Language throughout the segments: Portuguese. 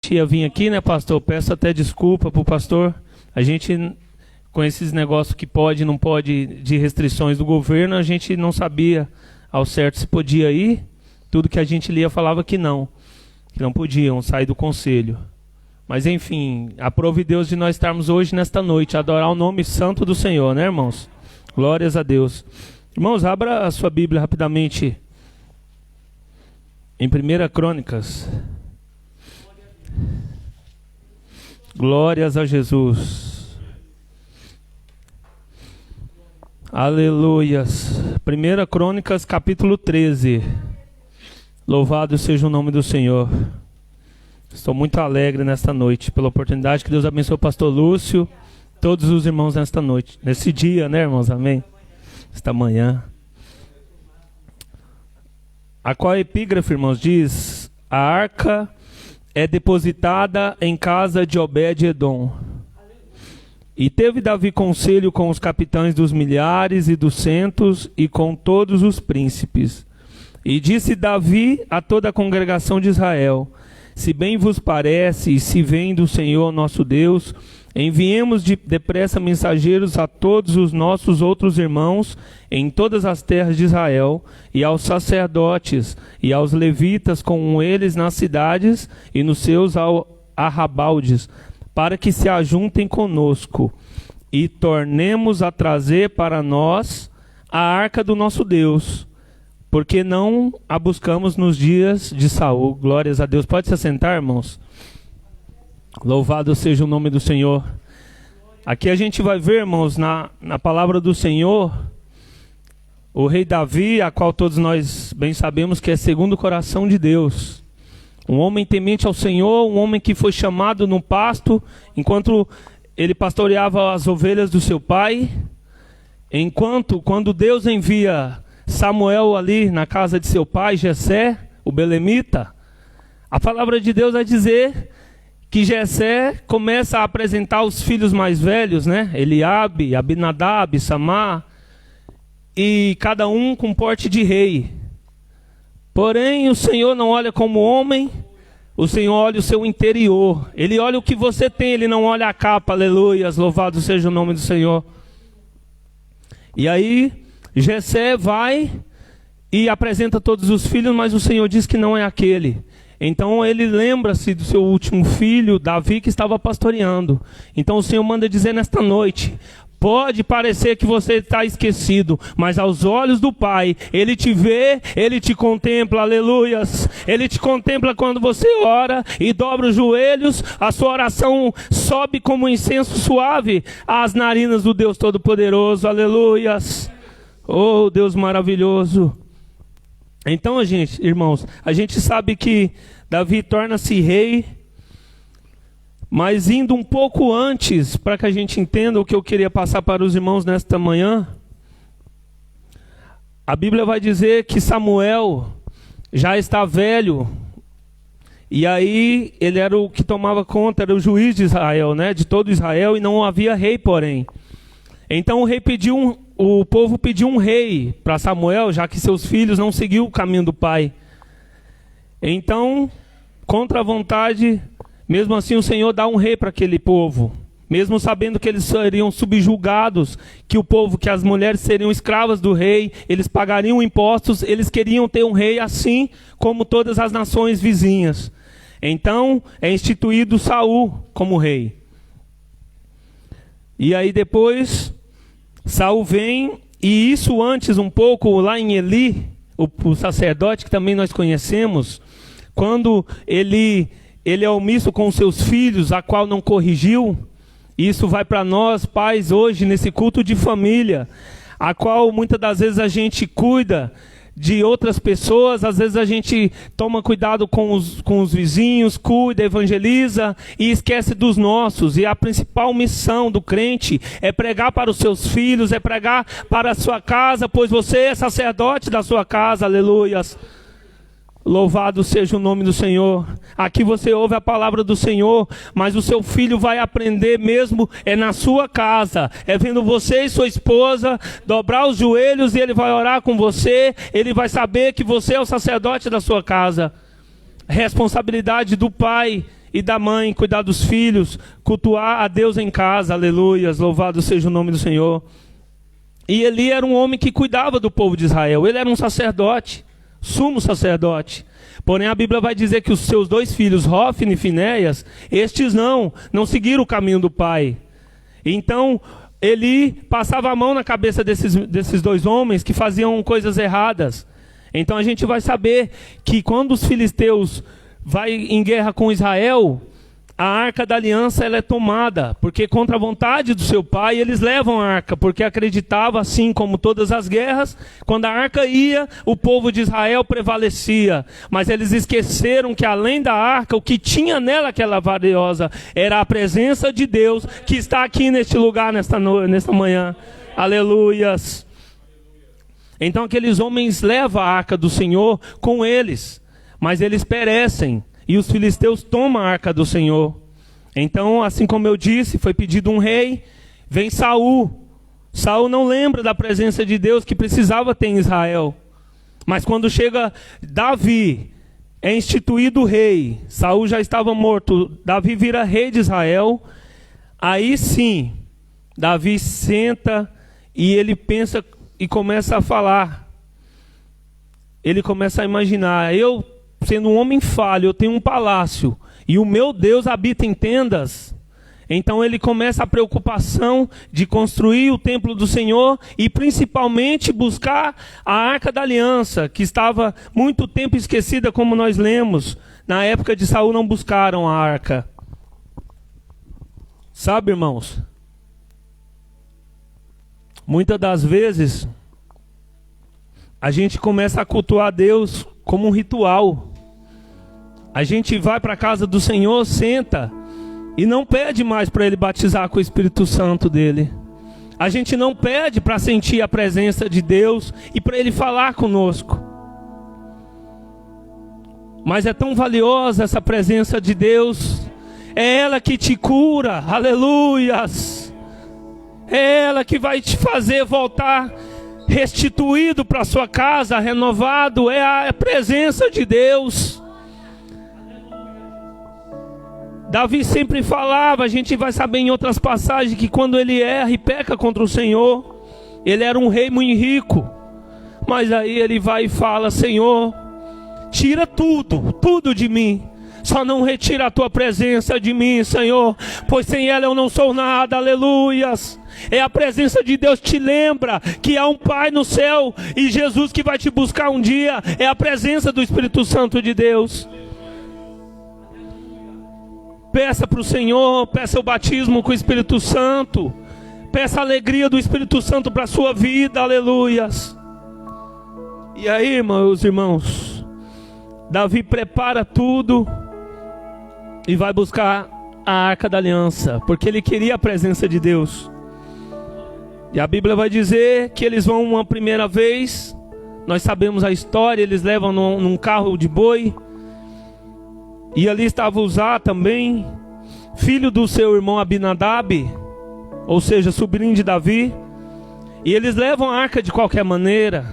ia vir aqui, né, pastor? Peço até desculpa pro pastor. A gente, com esses negócios que pode, não pode, de restrições do governo, a gente não sabia ao certo se podia ir. Tudo que a gente lia falava que não podiam sair do conselho. Mas enfim, aprove Deus de nós estarmos hoje, nesta noite, a adorar o nome santo do Senhor, né, irmãos? Glórias a Deus. Irmãos, abra a sua Bíblia rapidamente em 1 Crônicas. Glórias a Jesus. Aleluias. 1 Crônicas, capítulo 13. Louvado seja o nome do Senhor. Estou muito alegre nesta noite pela oportunidade. Que Deus abençoe o pastor Lúcio, todos os irmãos nesta noite, nesse dia, né, irmãos? Amém? Esta manhã. A qual epígrafe, irmãos, diz: a arca é depositada em casa de Obed-edom. E teve Davi conselho com os capitães dos milhares e dos centos e com todos os príncipes. E disse Davi a toda a congregação de Israel: se bem vos parece, e se vem do Senhor nosso Deus, enviemos depressa mensageiros a todos os nossos outros irmãos em todas as terras de Israel, e aos sacerdotes e aos levitas com eles nas cidades e nos seus arrabaldes, para que se ajuntem conosco, e tornemos a trazer para nós a arca do nosso Deus, porque não a buscamos nos dias de Saul. Glórias a Deus. Pode se assentar, irmãos? Louvado seja o nome do Senhor. Aqui a gente vai ver, irmãos, na palavra do Senhor, o rei Davi, a qual todos nós bem sabemos que é segundo o coração de Deus. Um homem temente ao Senhor, um homem que foi chamado no pasto, enquanto ele pastoreava as ovelhas do seu pai. Quando Deus envia Samuel ali na casa de seu pai, Jessé, o belemita, a palavra de Deus vai dizer que Jessé começa a apresentar os filhos mais velhos, né? Eliabe, Abinadab, Samar, e cada um com porte de rei. Porém, o Senhor não olha como homem, o Senhor olha o seu interior. Ele olha o que você tem, ele não olha a capa. Aleluias, louvado seja o nome do Senhor. E aí Jessé vai e apresenta todos os filhos, mas o Senhor diz que não é aquele. Então ele lembra-se do seu último filho, Davi, que estava pastoreando. Então o Senhor manda dizer nesta noite: pode parecer que você está esquecido, mas aos olhos do Pai, Ele te vê, Ele te contempla, aleluias. Ele te contempla quando você ora e dobra os joelhos, a sua oração sobe como um incenso suave às narinas do Deus Todo-Poderoso, aleluias. Oh, Deus maravilhoso. Então, irmãos, a gente sabe que Davi torna-se rei, mas indo um pouco antes, para que a gente entenda o que eu queria passar para os irmãos nesta manhã, a Bíblia vai dizer que Samuel já está velho, e aí ele era o que tomava conta, era o juiz de Israel, né, de todo Israel, e não havia rei, porém. Então o povo pediu um rei para Samuel, já que seus filhos não seguiam o caminho do pai. Então, contra a vontade, mesmo assim o Senhor dá um rei para aquele povo, mesmo sabendo que eles seriam subjugados, que as mulheres seriam escravas do rei, eles pagariam impostos, eles queriam ter um rei assim como todas as nações vizinhas. Então é instituído Saul como rei. E aí depois Saul vem, e isso antes um pouco lá em Eli, o sacerdote que também nós conhecemos, quando ele é omisso com os seus filhos, a qual não corrigiu. Isso vai para nós, pais, hoje, nesse culto de família, a qual muitas das vezes a gente cuida de outras pessoas, às vezes a gente toma cuidado com os vizinhos, cuida, evangeliza e esquece dos nossos. E a principal missão do crente é pregar para os seus filhos, é pregar para a sua casa, pois você é sacerdote da sua casa, aleluias. Louvado seja o nome do Senhor. Aqui você ouve a palavra do Senhor, mas o seu filho vai aprender mesmo na sua casa. É vendo você e sua esposa dobrar os joelhos, e ele vai orar com você. Ele vai saber que você é o sacerdote da sua casa. Responsabilidade do pai e da mãe, cuidar dos filhos, cultuar a Deus em casa, aleluias, louvado seja o nome do Senhor. E Eli era um homem que cuidava do povo de Israel, ele era um sacerdote, sumo sacerdote. Porém a Bíblia vai dizer que os seus 2 filhos, Hofni e Finéias, estes não seguiram o caminho do pai. Então Eli passava a mão na cabeça desses 2 homens que faziam coisas erradas. Então a gente vai saber que quando os filisteus vai em guerra com Israel, a arca da aliança ela é tomada, porque contra a vontade do seu pai eles levam a arca, porque acreditava, assim como todas as guerras, quando a arca ia, o povo de Israel prevalecia. Mas eles esqueceram que além da arca, o que tinha nela aquela valiosa era a presença de Deus, que está aqui neste lugar, nesta manhã. Aleluias. Então aqueles homens levam a arca do Senhor com eles, mas eles perecem, e os filisteus tomam a arca do Senhor. Então, assim como eu disse, foi pedido um rei, vem Saul. Saul não lembra da presença de Deus que precisava ter em Israel. Mas quando chega Davi, é instituído rei, Saul já estava morto, Davi vira rei de Israel. Aí sim, Davi senta e ele pensa e começa a falar. Ele começa a imaginar, eu sendo um homem falho, eu tenho um palácio, e o meu Deus habita em tendas. Então ele começa a preocupação de construir o templo do Senhor e principalmente buscar a Arca da Aliança, que estava muito tempo esquecida, como nós lemos. Na época de Saul não buscaram a arca. Sabe, irmãos? Muitas das vezes a gente começa a cultuar Deus como um ritual. A gente vai para a casa do Senhor, senta e não pede mais para Ele batizar com o Espírito Santo dele. A gente não pede para sentir a presença de Deus e para Ele falar conosco. Mas é tão valiosa essa presença de Deus. É ela que te cura, aleluias. É ela que vai te fazer voltar restituído para sua casa, renovado. É a presença de Deus. Davi sempre falava, a gente vai saber em outras passagens, que quando ele erra e peca contra o Senhor, ele era um rei muito rico, mas aí ele vai e fala: Senhor, tira tudo de mim, só não retira a tua presença de mim, Senhor, pois sem ela eu não sou nada, aleluias. É a presença de Deus, te lembra que há um Pai no céu e Jesus que vai te buscar um dia. É a presença do Espírito Santo de Deus. Peça para o Senhor, peça o batismo com o Espírito Santo, peça a alegria do Espírito Santo para a sua vida, aleluias. E aí, meus irmãos, Davi prepara tudo e vai buscar a Arca da Aliança, porque ele queria a presença de Deus. E a Bíblia vai dizer que eles vão uma primeira vez, nós sabemos a história, eles levam num carro de boi. E ali estava Uzá também, filho do seu irmão Abinadab, ou seja, sobrinho de Davi. E eles levam a arca de qualquer maneira.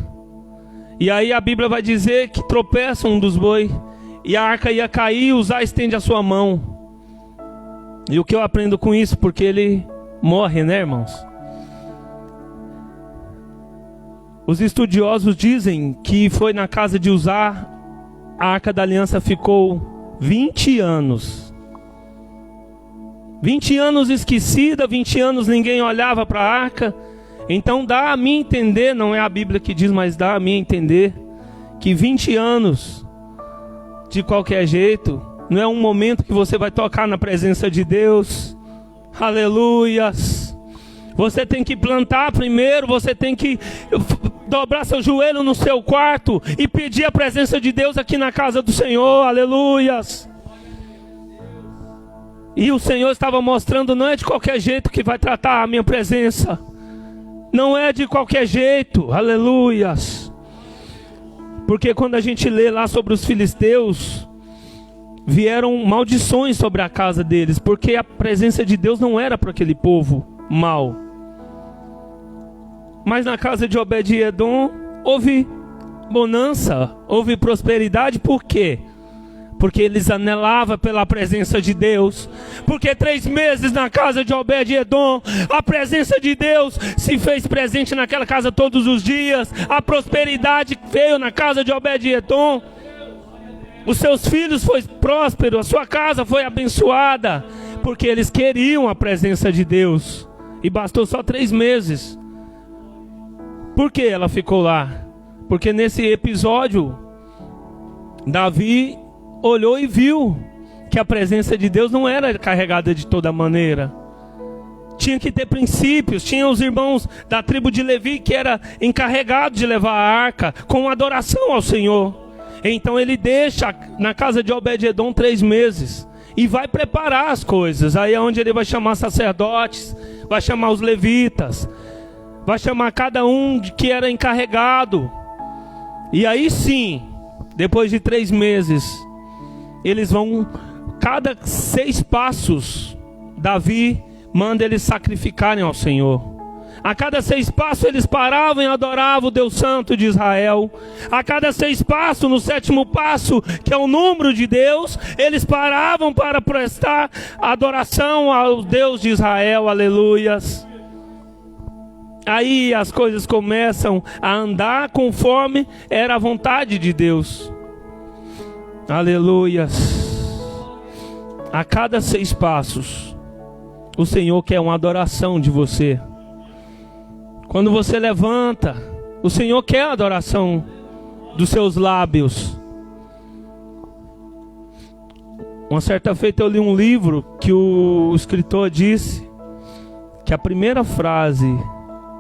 E aí a Bíblia vai dizer que tropeça um dos bois, e a arca ia cair, Uzá estende a sua mão. E o que eu aprendo com isso? Porque ele morre, né, irmãos? Os estudiosos dizem que foi na casa de Uzá, a Arca da Aliança ficou 20 anos. 20 anos esquecida, 20 anos ninguém olhava para a arca. Então dá a mim entender, não é a Bíblia que diz, mas dá a mim entender que 20 anos, de qualquer jeito, não é um momento que você vai tocar na presença de Deus. Aleluias. Você tem que plantar primeiro, você tem que dobrar seu joelho no seu quarto e pedir a presença de Deus aqui na casa do Senhor, aleluias. E o Senhor estava mostrando, não é de qualquer jeito que vai tratar a minha presença, não é de qualquer jeito, aleluias. Porque quando a gente lê lá sobre os filisteus, vieram maldições sobre a casa deles, porque a presença de Deus não era para aquele povo mau. Mas na casa de Obed-Edom houve bonança, houve prosperidade. Por quê? porque eles anelavam pela presença de Deus. Porque 3 meses na casa de Obed-Edom, a presença de Deus se fez presente naquela casa todos os dias. A prosperidade veio na casa de Obed-Edom. Os seus filhos foram prósperos, a sua casa foi abençoada, porque eles queriam a presença de Deus. E bastou só 3 meses. Por que ela ficou lá? Porque nesse episódio, Davi olhou e viu que a presença de Deus não era carregada de toda maneira. Tinha que ter princípios. Tinha os irmãos da tribo de Levi que era encarregado de levar a arca com adoração ao Senhor. Então ele deixa na casa de Obed-Edom 3 meses e vai preparar as coisas. Aí é onde ele vai chamar sacerdotes, vai chamar os levitas, vai chamar cada um que era encarregado. E aí sim, depois de 3 meses, eles vão, cada 6 passos, Davi manda eles sacrificarem ao Senhor. A cada 6 passos eles paravam e adoravam o Deus Santo de Israel. A cada 6 passos, no 7º passo, que é o número de Deus, eles paravam para prestar adoração ao Deus de Israel. Aleluias. Aí as coisas começam a andar conforme era a vontade de Deus. Aleluias. A cada 6 passos, o Senhor quer uma adoração de você. Quando você levanta, o Senhor quer a adoração dos seus lábios. Uma certa feita eu li um livro que o escritor disse que a primeira frase,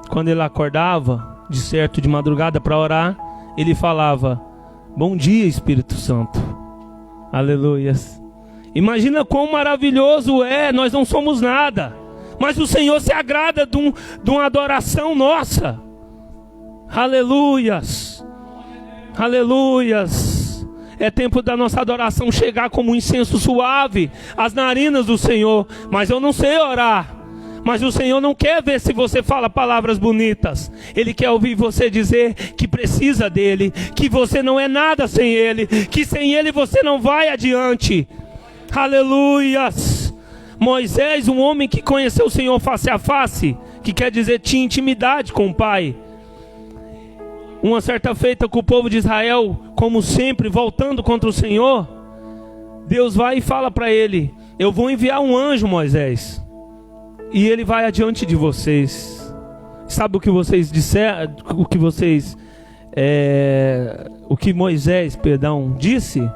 quando ele acordava, de madrugada para orar, ele falava: bom dia, Espírito Santo. Aleluias. Imagina quão maravilhoso é, nós não somos nada, mas o Senhor se agrada de uma adoração nossa. Aleluias. Aleluias. É tempo da nossa adoração chegar como um incenso suave às narinas do Senhor. Mas eu não sei orar. Mas o Senhor não quer ver se você fala palavras bonitas. Ele quer ouvir você dizer que precisa dEle, que você não é nada sem Ele, que sem Ele você não vai adiante. Aleluias. Moisés, um homem que conheceu o Senhor face a face, que quer dizer tinha intimidade com o Pai. Uma certa feita com o povo de Israel, como sempre, voltando contra o Senhor, Deus vai e fala para ele: eu vou enviar um anjo, Moisés, e ele vai adiante de vocês. Sabe o que vocês disseram? O que Moisés, disse?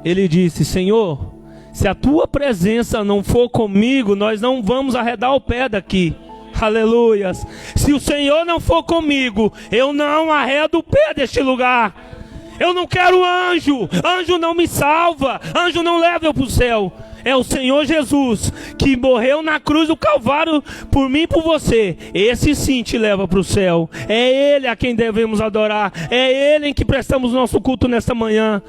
Ele disse: Senhor, se a tua presença não for comigo, nós não vamos arredar o pé daqui. Aleluias. Se o Senhor não for comigo, eu não arredo o pé deste lugar. Eu não quero anjo. Anjo não me salva. Anjo não leva eu para o céu. É o Senhor Jesus que morreu na cruz do Calvário por mim e por você. Esse sim te leva para o céu. É Ele a quem devemos adorar. É Ele em que prestamos nosso culto nesta manhã,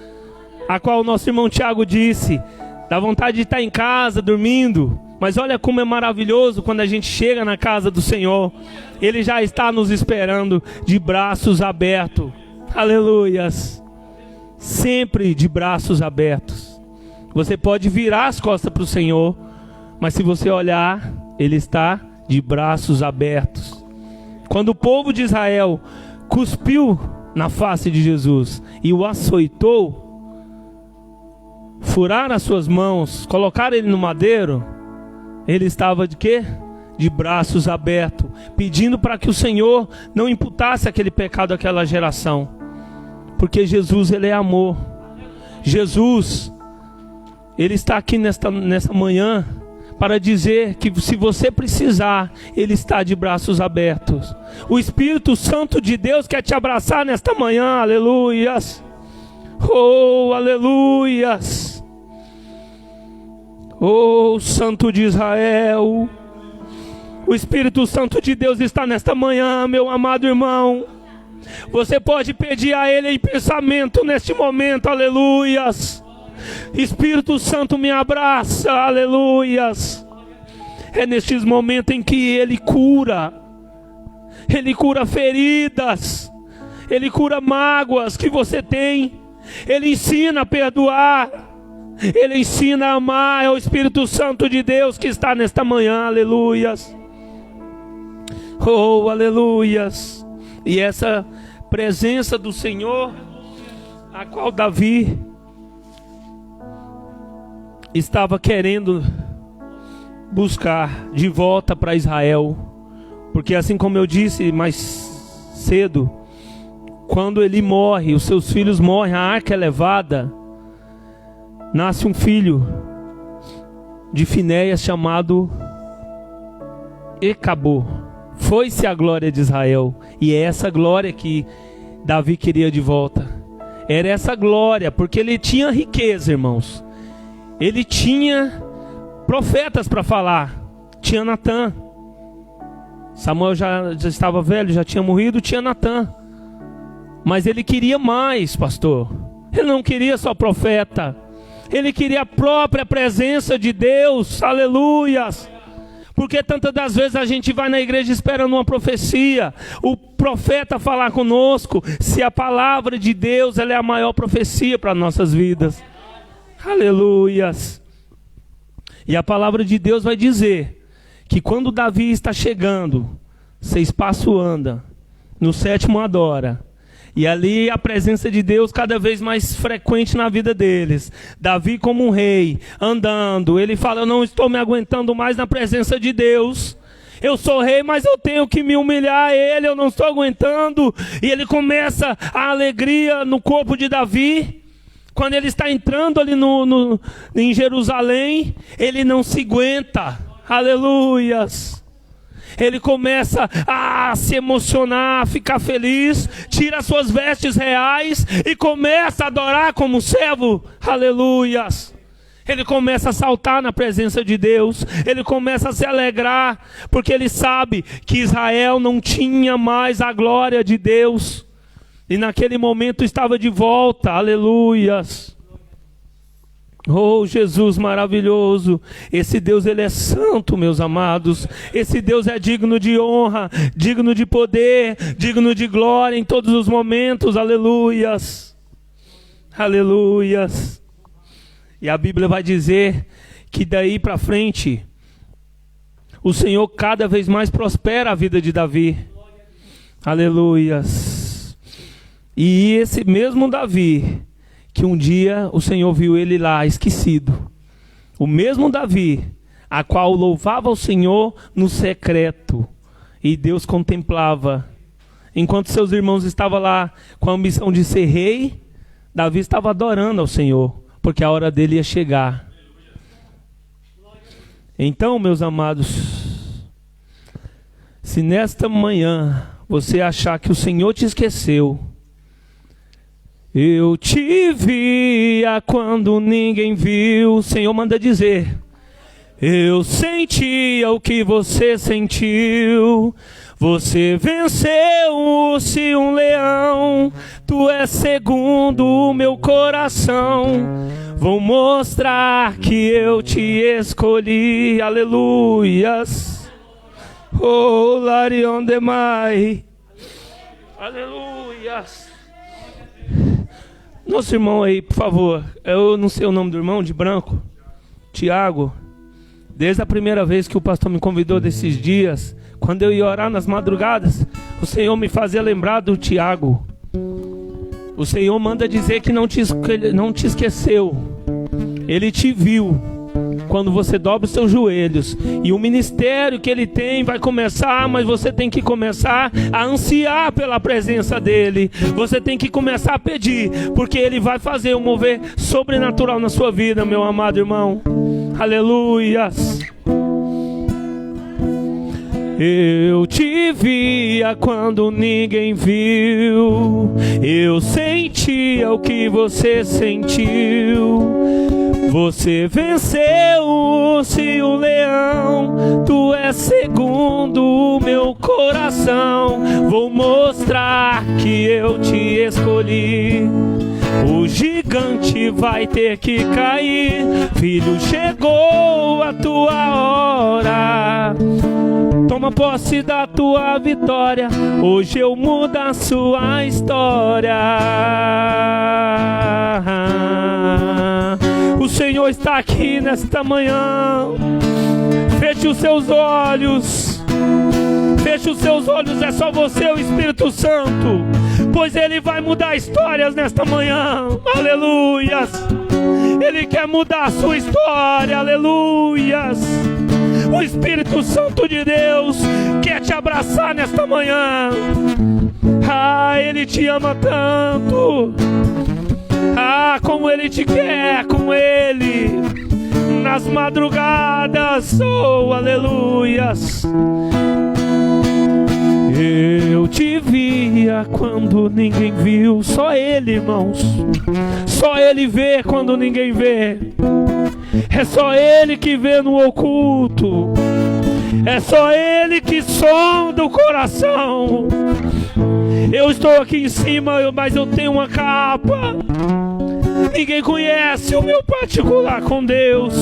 a qual o nosso irmão Tiago disse: dá vontade de estar em casa, dormindo. Mas olha como é maravilhoso quando a gente chega na casa do Senhor. Ele já está nos esperando de braços abertos. Aleluias. Sempre de braços abertos. Você pode virar as costas para o Senhor, mas se você olhar, Ele está de braços abertos. Quando o povo de Israel cuspiu na face de Jesus e o açoitou, furaram as suas mãos, colocaram ele no madeiro, ele estava de quê? De braços abertos, pedindo para que o Senhor não imputasse aquele pecado àquela geração. Porque Jesus, Ele é amor. Jesus, Ele está aqui nessa manhã para dizer que se você precisar, Ele está de braços abertos. O Espírito Santo de Deus quer te abraçar nesta manhã. Aleluias. Oh, aleluias. Oh, Santo de Israel, o Espírito Santo de Deus está nesta manhã, meu amado irmão. Você pode pedir a Ele em pensamento neste momento, aleluias. Espírito Santo, me abraça, aleluias. É nestes momentos em que Ele cura feridas, Ele cura mágoas que você tem. Ele ensina a perdoar, Ele ensina a amar. É o Espírito Santo de Deus que está nesta manhã, aleluias. Oh, aleluias. E essa presença do Senhor, a qual Davi estava querendo buscar de volta para Israel, porque assim como eu disse mais cedo, quando ele morre, os seus filhos morrem, a arca é levada, nasce um filho de Finéias chamado Ecabô. Foi-se a glória de Israel, e é essa glória que Davi queria de volta. Era essa glória, porque ele tinha riqueza, irmãos. Ele tinha profetas para falar. Tinha Natã. Samuel já estava velho, já tinha morrido. Tinha Natã. Mas ele queria mais, pastor. Ele não queria só profeta. Ele queria a própria presença de Deus. Aleluias. Porque tantas das vezes a gente vai na igreja esperando uma profecia, o profeta falar conosco, se a palavra de Deus ela é a maior profecia para nossas vidas. Aleluias. E a palavra de Deus vai dizer que quando Davi está chegando, 6 passos anda, no 7º adora. E ali a presença de Deus cada vez mais frequente na vida deles. Davi como um rei, andando. Ele fala, eu não estou me aguentando mais na presença de Deus. Eu sou rei, mas eu tenho que me humilhar a Ele, eu não estou aguentando. E ele começa a alegria no corpo de Davi. Quando ele está entrando ali em Jerusalém, ele não se aguenta. Aleluias. Ele começa a se emocionar, a ficar feliz, tira suas vestes reais e começa a adorar como servo. Aleluias. Ele começa a saltar na presença de Deus. Ele começa a se alegrar, porque ele sabe que Israel não tinha mais a glória de Deus. E naquele momento estava de volta. Aleluias. Oh, Jesus maravilhoso. Esse Deus, Ele é santo, meus amados. Esse Deus é digno de honra, digno de poder, digno de glória em todos os momentos. Aleluias. Aleluias. E a Bíblia vai dizer que daí para frente, o Senhor cada vez mais prospera a vida de Davi. Aleluias. E esse mesmo Davi, que um dia o Senhor viu ele lá esquecido, o mesmo Davi, a qual louvava o Senhor no secreto, e Deus contemplava, enquanto seus irmãos estavam lá com a ambição de ser rei, Davi estava adorando ao Senhor, porque a hora dele ia chegar. Então, meus amados, se nesta manhã você achar que o Senhor te esqueceu, eu te via quando ninguém viu. O Senhor manda dizer, eu sentia o que você sentiu. Você venceu-se um leão. Tu és segundo o meu coração. Vou mostrar que eu te escolhi. Aleluias. Oh, Larion Demai. Aleluias. Nosso irmão aí, por favor. Eu não sei o nome do irmão, de branco. Tiago. Desde a primeira vez que o pastor me convidou desses dias, quando eu ia orar nas madrugadas, o Senhor me fazia lembrar do Tiago. O Senhor manda dizer que não te esqueceu. Ele te viu quando você dobra os seus joelhos. E o ministério que Ele tem vai começar, mas você tem que começar a ansiar pela presença dEle. Você tem que começar a pedir, porque Ele vai fazer um mover sobrenatural na sua vida, meu amado irmão. Aleluias. Eu te via quando ninguém viu. Eu sentia o que você sentiu. Você venceu-se o leão. Tu és segundo o meu coração. Vou mostrar que eu te escolhi. O gigante vai ter que cair. Filho, chegou a tua hora. Toma Toma posse da tua vitória. Hoje eu mudo a sua história. O Senhor está aqui nesta manhã. Feche os seus olhos. Feche os seus olhos, é só você, o Espírito Santo, pois Ele vai mudar histórias nesta manhã. Aleluias. Ele quer mudar a sua história. Aleluias. O Espírito Santo de Deus quer te abraçar nesta manhã. Ele te ama tanto. Como Ele te quer, com Ele nas madrugadas. Oh, aleluias. Eu te via quando ninguém viu. Só Ele, irmãos. Só Ele vê quando ninguém vê. É só Ele que vê no oculto. É só Ele que sonda o coração. Eu estou aqui em cima, mas eu tenho uma capa. Ninguém conhece o meu particular com Deus.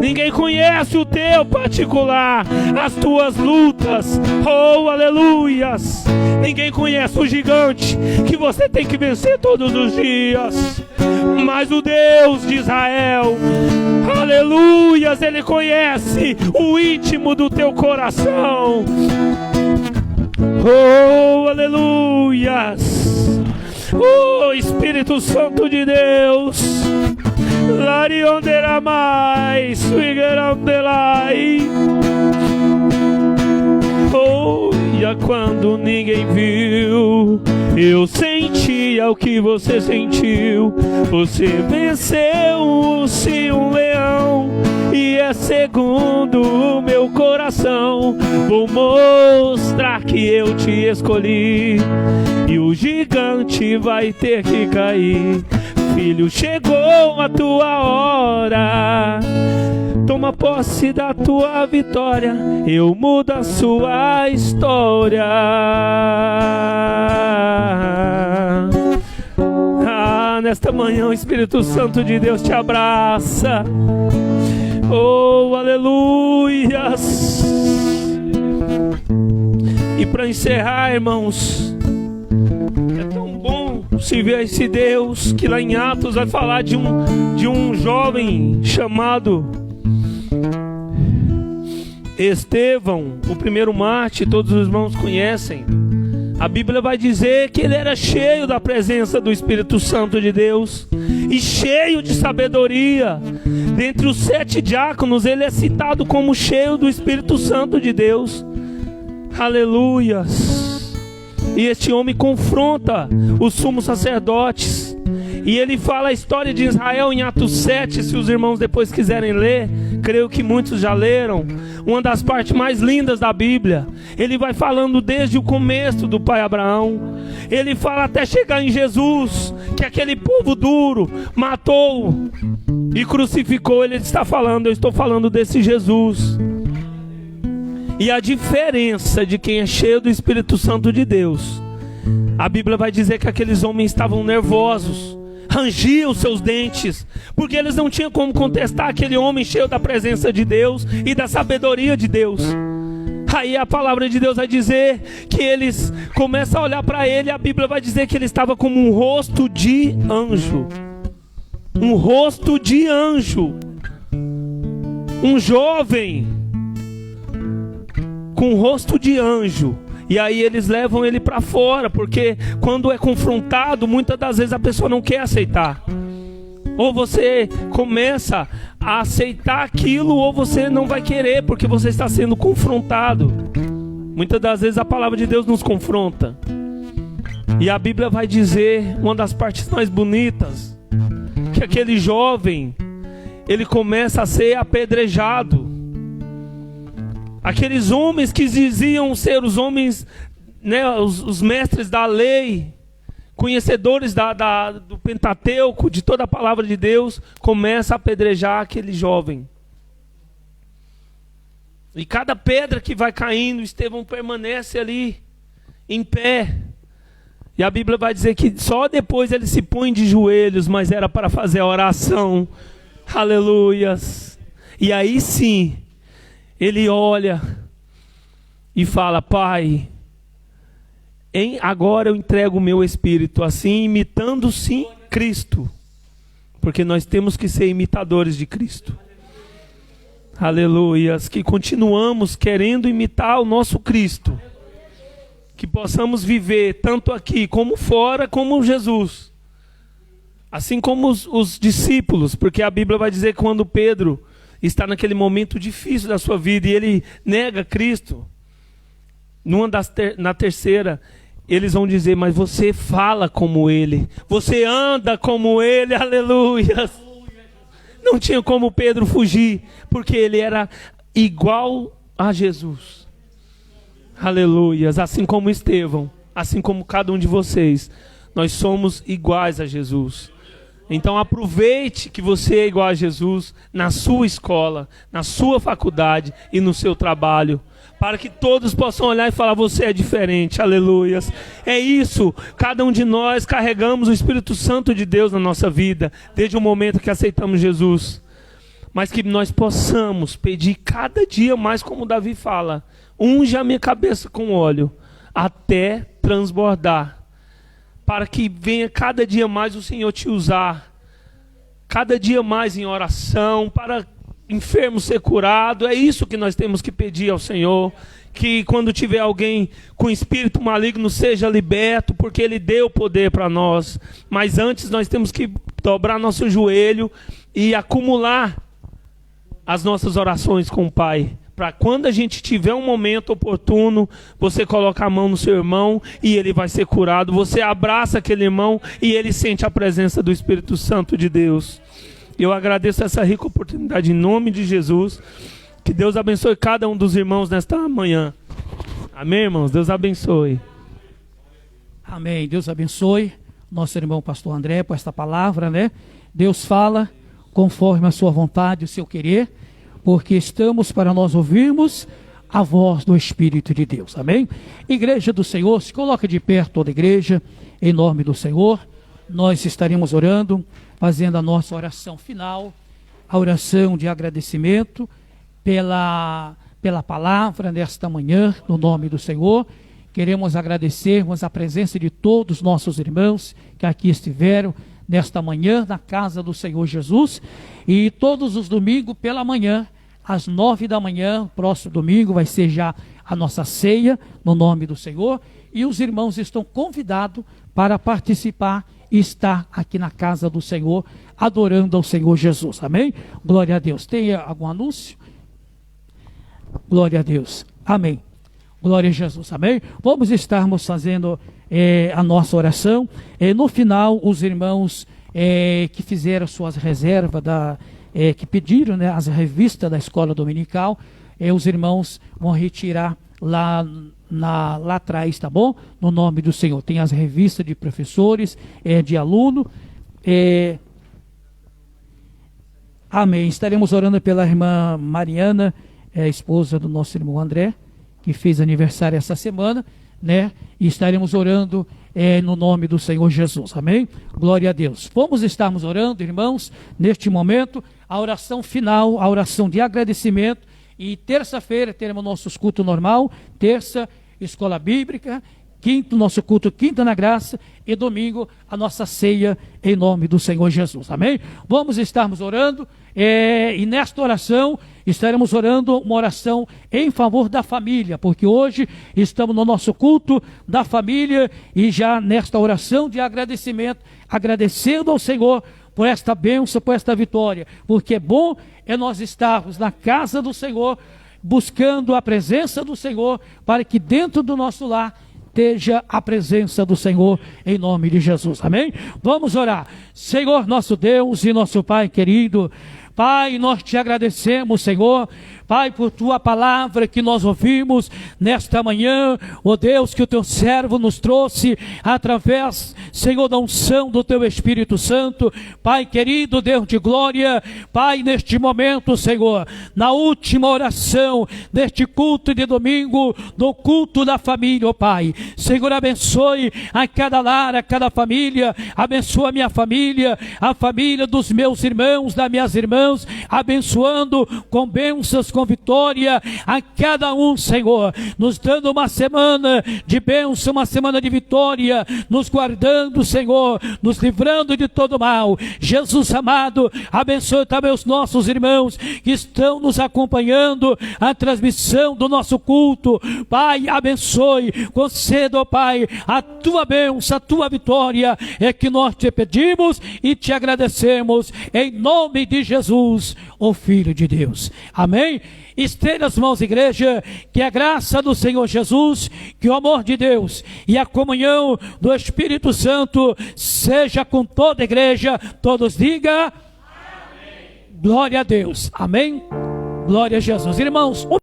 Ninguém conhece o teu particular, as tuas lutas. Oh, aleluias. Ninguém conhece o gigante que você tem que vencer todos os dias. Mas o Deus de Israel, aleluias, Ele conhece o íntimo do teu coração. Oh, aleluias. Oh, Espírito Santo de Deus. Larionderamai, suigerandelai. Olha, quando ninguém viu, eu sentia o que você sentiu. Você venceu-se um leão e é segundo o meu coração. Vou mostrar que eu te escolhi e o gigante vai ter que cair. Filho, chegou a tua hora. Toma posse da tua vitória. Eu mudo a sua história. Nesta manhã o Espírito Santo de Deus te abraça. Oh, aleluias. E para encerrar, irmãos, é tão bom se ver esse Deus que lá em Atos vai falar de um jovem chamado Estevão, o primeiro mártir. Todos os irmãos conhecem. A Bíblia vai dizer que ele era cheio da presença do Espírito Santo de Deus e cheio de sabedoria. Dentre os 7 diáconos, ele é citado como cheio do Espírito Santo de Deus. Aleluias. E este homem confronta os sumos sacerdotes. E ele fala a história de Israel em Atos 7, se os irmãos depois quiserem ler. Creio que muitos já leram. Uma das partes mais lindas da Bíblia. Ele vai falando desde o começo do pai Abraão. Ele fala até chegar em Jesus, que aquele povo duro matou e crucificou. Ele está falando, eu estou falando desse Jesus. E a diferença de quem é cheio do Espírito Santo de Deus, a Bíblia vai dizer que aqueles homens estavam nervosos, rangiam seus dentes, porque eles não tinham como contestar aquele homem cheio da presença de Deus e da sabedoria de Deus. Aí a palavra de Deus vai dizer que eles começam a olhar para ele. A Bíblia vai dizer que ele estava como um rosto de anjo. Um rosto de anjo. Um jovem com rosto de anjo. E aí eles levam ele para fora, porque quando é confrontado, muitas das vezes a pessoa não quer aceitar. Ou você começa a aceitar aquilo, ou você não vai querer, porque você está sendo confrontado. Muitas das vezes a palavra de Deus nos confronta. E a Bíblia vai dizer, uma das partes mais bonitas, que aquele jovem, ele começa a ser apedrejado. Aqueles homens que diziam ser os homens, né, os mestres da lei, conhecedores do Pentateuco, de toda a palavra de Deus, começa a apedrejar aquele jovem. E cada pedra que vai caindo, Estevão permanece ali, em pé. E a Bíblia vai dizer que só depois ele se põe de joelhos, mas era para fazer a oração. Aleluias. E aí sim, ele olha e fala: Pai, agora eu entrego o meu espírito, assim imitando sim Cristo, porque nós temos que ser imitadores de Cristo. Aleluias, que continuamos querendo imitar o nosso Cristo, que possamos viver tanto aqui como fora como Jesus, assim como os discípulos, porque a Bíblia vai dizer que quando Pedro está naquele momento difícil da sua vida e ele nega Cristo, na terceira, eles vão dizer: mas você fala como ele, você anda como ele, aleluia. Não tinha como Pedro fugir, porque ele era igual a Jesus. Aleluias, assim como Estevão, assim como cada um de vocês, nós somos iguais a Jesus. Então aproveite que você é igual a Jesus na sua escola, na sua faculdade e no seu trabalho, para que todos possam olhar e falar: você é diferente, aleluias. É isso, cada um de nós carregamos o Espírito Santo de Deus na nossa vida, desde o momento que aceitamos Jesus. Mas que nós possamos pedir cada dia mais, como Davi fala: unge a minha cabeça com óleo, até transbordar, para que venha cada dia mais o Senhor te usar, cada dia mais em oração, para enfermo ser curado. É isso que nós temos que pedir ao Senhor, que quando tiver alguém com espírito maligno seja liberto, porque Ele deu poder para nós. Mas antes nós temos que dobrar nosso joelho e acumular as nossas orações com o Pai, para quando a gente tiver um momento oportuno, você coloca a mão no seu irmão e ele vai ser curado. Você abraça aquele irmão e ele sente a presença do Espírito Santo de Deus. Eu agradeço essa rica oportunidade em nome de Jesus. Que Deus abençoe cada um dos irmãos nesta manhã. Amém, irmãos? Deus abençoe. Amém. Deus abençoe nosso irmão pastor André por esta palavra, né? Deus fala conforme a sua vontade, o seu querer, porque estamos para nós ouvirmos a voz do Espírito de Deus. Amém? Igreja do Senhor, se coloca de pé toda a igreja, em nome do Senhor. Nós estaremos orando, fazendo a nossa oração final, a oração de agradecimento pela palavra nesta manhã, no nome do Senhor. Queremos agradecermos a presença de todos os nossos irmãos que aqui estiveram nesta manhã na casa do Senhor Jesus, e todos os domingos pela manhã, às 9 da manhã, próximo domingo vai ser já a nossa ceia, no nome do Senhor, e os irmãos estão convidados para participar e estar aqui na casa do Senhor, adorando ao Senhor Jesus. Amém? Glória a Deus. Tem algum anúncio? Glória a Deus. Amém. Glória a Jesus. Amém? Vamos estarmos fazendo a nossa oração. No final, os irmãos que fizeram suas reservas, que pediram, né, as revistas da escola dominical, os irmãos vão retirar lá atrás, tá bom? No nome do Senhor. Tem as revistas de professores, de aluno. Amém. Estaremos orando pela irmã Mariana, esposa do nosso irmão André, que fez aniversário essa semana, né? E estaremos orando no nome do Senhor Jesus. Amém? Glória a Deus. Vamos estarmos orando, irmãos, neste momento, a oração final, a oração de agradecimento. E terça-feira teremos nossos cultos normal, terça, escola bíblica, quinto, nosso culto Quinta na Graça, e domingo, a nossa ceia em nome do Senhor Jesus. Amém? Vamos estarmos orando, e nesta oração, estaremos orando uma oração em favor da família, porque hoje estamos no nosso culto da família, e já nesta oração de agradecimento, agradecendo ao Senhor por esta bênção, por esta vitória, porque é bom nós estarmos na casa do Senhor, buscando a presença do Senhor, para que dentro do nosso lar esteja a presença do Senhor, em nome de Jesus. Amém? Vamos orar. Senhor nosso Deus e nosso Pai querido, Pai, nós te agradecemos, Senhor, Pai, por tua palavra que nós ouvimos nesta manhã, ó Deus, que o teu servo nos trouxe através, Senhor, da unção do teu Espírito Santo. Pai querido, Deus de glória, Pai, neste momento, Senhor, na última oração deste culto de domingo, do culto da família, ó Pai, Senhor, abençoe a cada lar, a cada família, abençoa a minha família, a família dos meus irmãos, das minhas irmãs, irmãos, abençoando com bênçãos, com vitória a cada um, Senhor, nos dando uma semana de bênção, uma semana de vitória, nos guardando, Senhor, nos livrando de todo mal. Jesus amado, abençoe também os nossos irmãos que estão nos acompanhando a transmissão do nosso culto. Pai, abençoe, conceda, ó Pai, a tua bênção, a tua vitória, é que nós te pedimos e te agradecemos, em nome de Jesus, o Filho de Deus. Amém? Estenda as mãos, igreja, que a graça do Senhor Jesus, que o amor de Deus e a comunhão do Espírito Santo seja com toda a igreja. Todos digam amém. Glória a Deus. Amém? Glória a Jesus. Irmãos,